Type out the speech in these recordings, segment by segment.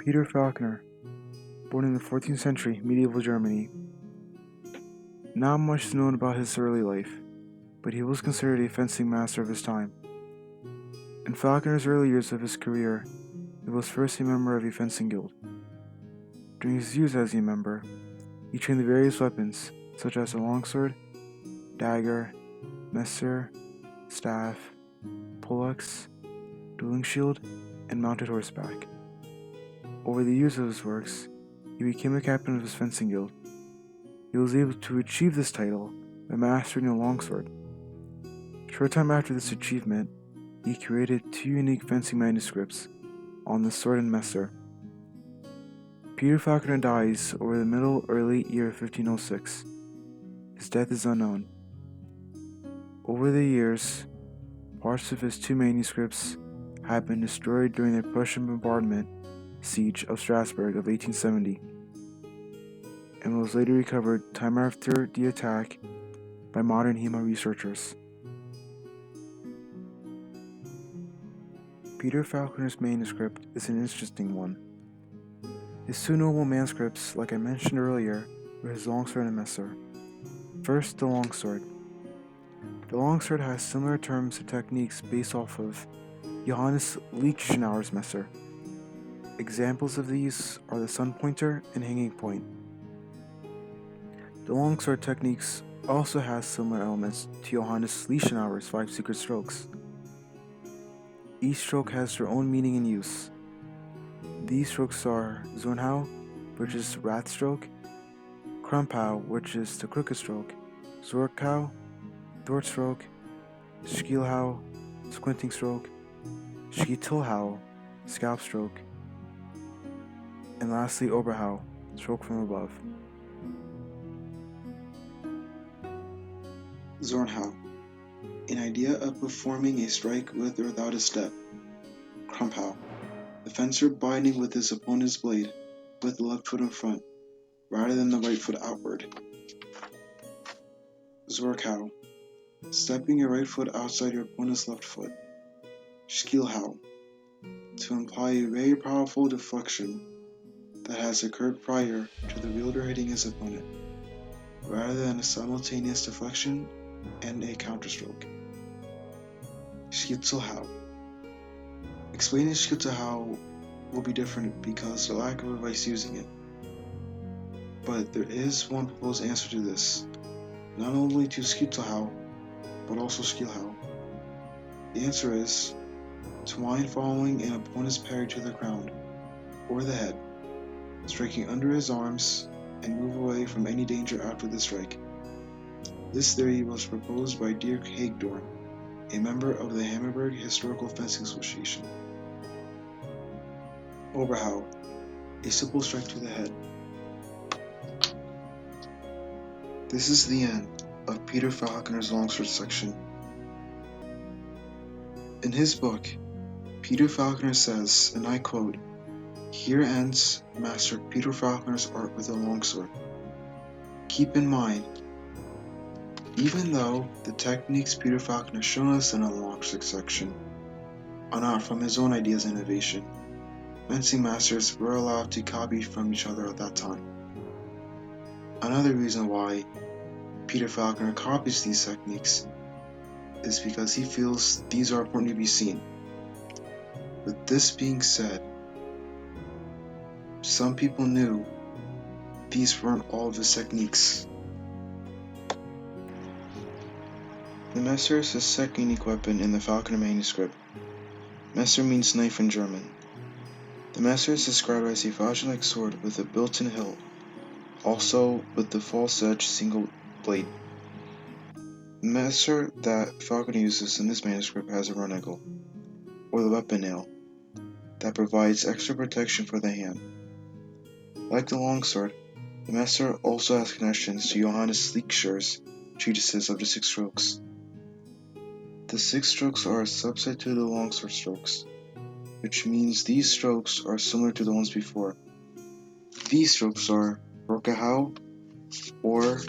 Peter Falkner, born in the 14th century medieval Germany. Not much is known about his early life, but he was considered a fencing master of his time. In Falkner's early years of his career, he was first a member of a fencing guild. During his years as a member, he trained the various weapons, such as a longsword, dagger, messer, staff, poleaxe, dueling shield, and mounted horseback. Over the years of his works, he became a captain of his fencing guild. He was able to achieve this title by mastering the longsword. Short time after this achievement, he created two unique fencing manuscripts on the sword and messer. Peter Falkner dies over the middle or late year of 1506. His death is unknown. Over the years, parts of his two manuscripts have been destroyed during the Prussian bombardment siege of Strasbourg of 1870, and was later recovered time after the attack by modern HEMA researchers. Peter Falkner's manuscript is an interesting one. His two notable manuscripts, like I mentioned earlier, were his longsword and messer. First, the longsword. The longsword has similar terms and techniques based off of Johannes Liechtenauer's messer. Examples of these are the sun pointer and hanging point. The longsword techniques also has similar elements to Johannes Liechtenauer's 5 secret strokes. Each stroke has their own meaning and use. These strokes are Zornhau, which is wrath stroke, Krumpau, which is the crooked stroke, Zorkau, thwart stroke, Schielhau, squinting stroke, Schietelhau, scalp stroke, and lastly Oberhau, stroke from above. Zornhau, an idea of performing a strike with or without a step. Krumpau, the fencer biting with his opponent's blade with the left foot in front, rather than the right foot outward. Zorkau, stepping your right foot outside your opponent's left foot. Schielhau, to imply a very powerful deflection that has occurred prior to the wielder hitting his opponent, rather than a simultaneous deflection and a counterstroke. Schietelhau. Explaining Schietelhau will be different because of the lack of advice using it. But there is one proposed answer to this, not only to Schietelhau, but also Schielhau. The answer is twine following an opponent's parry to the ground, or the head, striking under his arms, and move away from any danger after the strike. This theory was proposed by Dirk Hagedorn, a member of the Hamburg Historical Fencing Association. Oberhau, a simple strike to the head. This is the end of Peter Falkner's longsword section. In his book, Peter Falkner says, and I quote, "Here ends Master Peter Falkner's art with a longsword. Keep in mind, even though the techniques Peter Falkner shown us in the longsword section are not from his own ideas and innovation, fencing masters were allowed to copy from each other at that time. Another reason why Peter Falkner copies these techniques is because he feels these are important to be seen. With this being said, some people knew these weren't all of his techniques. The messer is the second unique weapon in the Falkner manuscript. Messer means knife in German. The messer is described as a falchion-like sword with a built-in hilt, also with the false-edged single blade. The messer that Falkner uses in this manuscript has a runegel, or the weapon nail, that provides extra protection for the hand. Like the longsword, the messer also has connections to Johannes Liechtenauer's treatises of the 6 strokes. The 6 strokes are a subset to the longsword strokes, which means these strokes are similar to the ones before. These strokes are Rokahau, or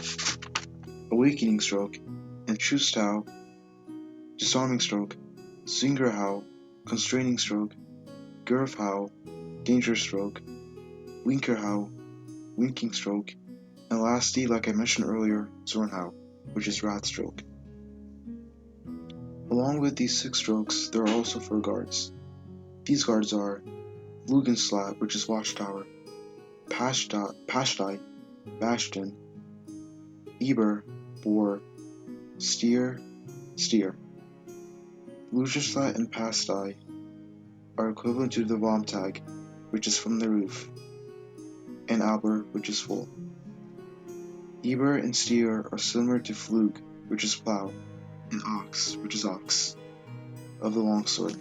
Awakening Stroke, and Schustau, Disarming Stroke, Singerhau, Constraining Stroke, Gerfhau, danger stroke, Winkerhau, winking stroke, and lastly, like I mentioned earlier, Zornhau, which is rat stroke. Along with these 6 strokes, there are also 4 guards. These guards are Lugenslatt, which is watchtower, Pashdai, bastion, Eber, boar, steer, steer. Lugenslatt and Pashdai are equivalent to the Vomtag, which is from the roof, and Aber, which is full. Eber and steer are similar to Flug, which is plow, and ox, which is ox, of the longsword.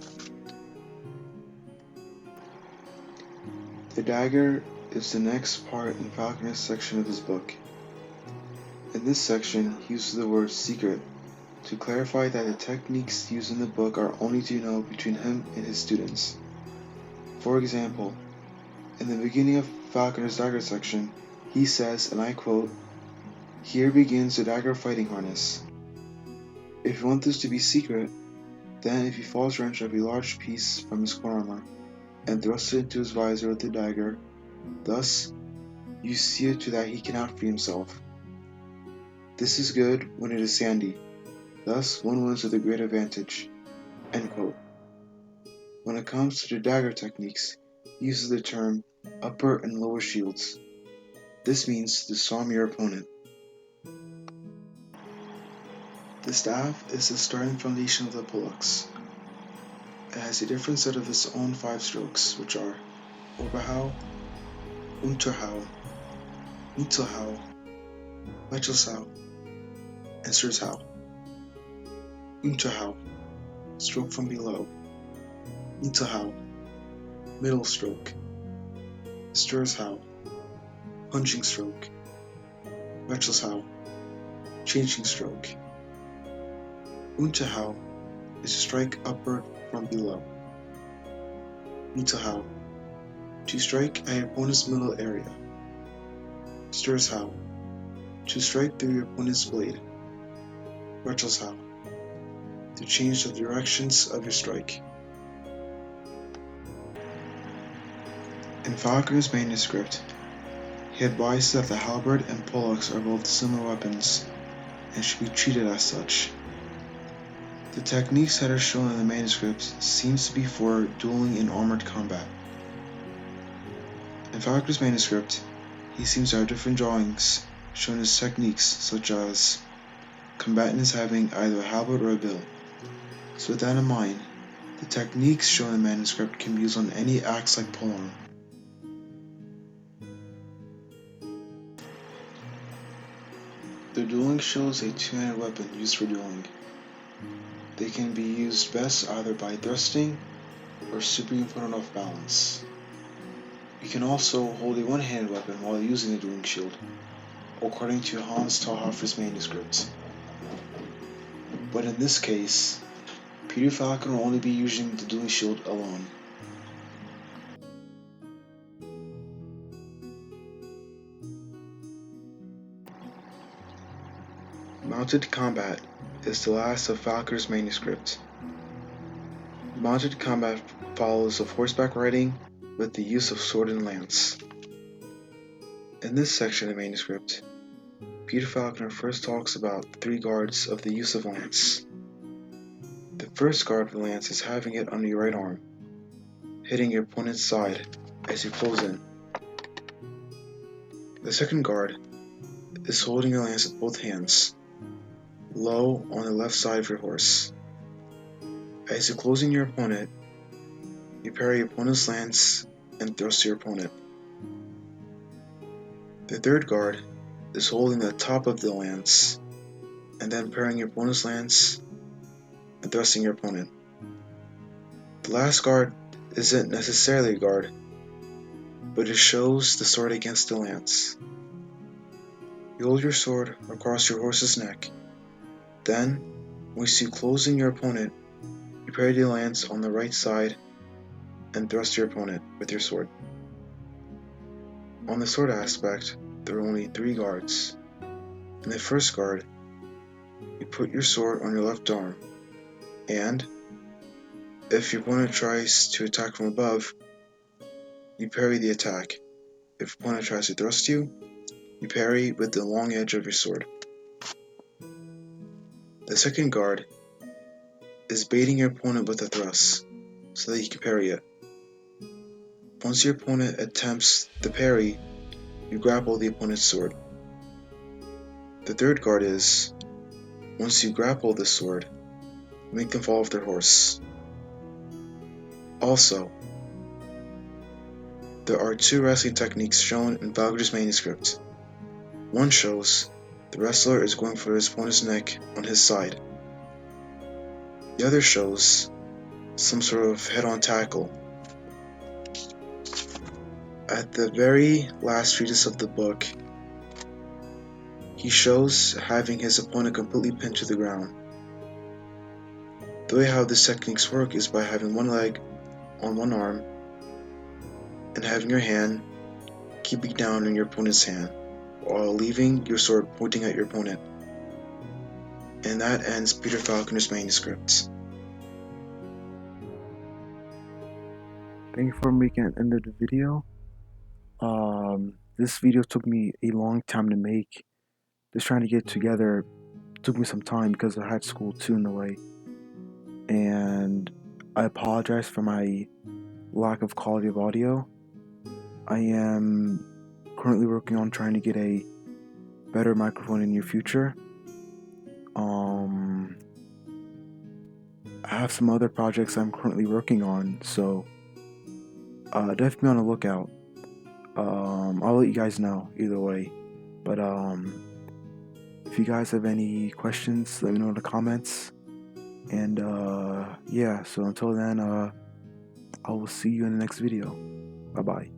The dagger is the next part in Falkner's section of his book. In this section, he uses the word secret to clarify that the techniques used in the book are only to know between him and his students. For example, in the beginning of Falkner's dagger section, he says, and I quote, "Here begins the dagger fighting harness. If you want this to be secret, then if he falls wrench of a large piece from his forearmor and thrusts it into his visor with the dagger, thus you see it to that he cannot free himself. This is good when it is sandy, thus one wins with a great advantage." End quote. When it comes to the dagger techniques, he uses the term upper and lower shields. This means to disarm your opponent. The staff is the starting foundation of the poleaxe. It has a different set of its own 5 strokes, which are Oberhau, Unterhau, Mittelhau, Wechselshau, and Sturshau. Unterhau, stroke from below. Mittelhau, middle stroke. Sturshau, punching stroke. Wechselshau, changing stroke. Unterhau is to strike upward from below. Mittelhau, to strike at your opponent's middle area. Sturshau, to strike through your opponent's blade. Wechselshau, to change the directions of your strike. In Falkner's manuscript, he advises that the halberd and poleaxe are both similar weapons and should be treated as such. The techniques that are shown in the manuscript seems to be for dueling in armored combat. In Falkner's manuscript, he seems to have different drawings showing his techniques, such as combatants having either a halberd or a bill. So with that in mind, the techniques shown in the manuscript can be used on any axe like polearm. The dueling shield is a 2-handed weapon used for dueling. They can be used best either by thrusting or sweeping your opponent off balance. You can also hold a 1-handed weapon while using the dueling shield, according to Hans Talhofer's manuscript. But in this case, Peter Falkner will only be using the dueling shield alone. Mounted combat is the last of Falkner's manuscript. Mounted combat follows of horseback riding with the use of sword and lance. In this section of the manuscript, Peter Falkner first talks about 3 guards of the use of lance. The first guard of the lance is having it under your right arm, hitting your opponent's side as you close in. The second guard is holding your lance with both hands, low on the left side of your horse. As you close in your opponent, you parry your opponent's lance and thrust your opponent. The third guard is holding the top of the lance and then parrying your opponent's lance and thrusting your opponent. The last guard isn't necessarily a guard, but it shows the sword against the lance. You hold your sword across your horse's neck. Then, once you close in your opponent, you parry the lance on the right side and thrust your opponent with your sword. On the sword aspect, there are only 3 guards. In the first guard, you put your sword on your left arm, and if your opponent tries to attack from above, you parry the attack. If your opponent tries to thrust you, you parry with the long edge of your sword. The second guard is baiting your opponent with a thrust so that he can parry it. Once your opponent attempts the parry, you grapple the opponent's sword. The third guard is, once you grapple the sword, you make them fall off their horse. Also, there are two wrestling techniques shown in Falkner's manuscript. One shows the wrestler is going for his opponent's neck on his side. The other shows some sort of head-on tackle. At the very last treatise of the book, he shows having his opponent completely pinned to the ground. The way how these techniques work is by having one leg on one arm and having your hand keeping down in your opponent's hand while leaving your sword pointing at your opponent. And that ends Peter Falkner's manuscript. Thank you for making it end of the video. This video took me a long time to make. Just trying to get together took me some time because I had school too in the way. And I apologize for my lack of quality of audio. I am currently working on trying to get a better microphone in the near future. I have some other projects I'm currently working on, so definitely be on the lookout. I'll let you guys know either way. But if you guys have any questions, let me know in the comments. And yeah, so until then, I will see you in the next video. Bye bye.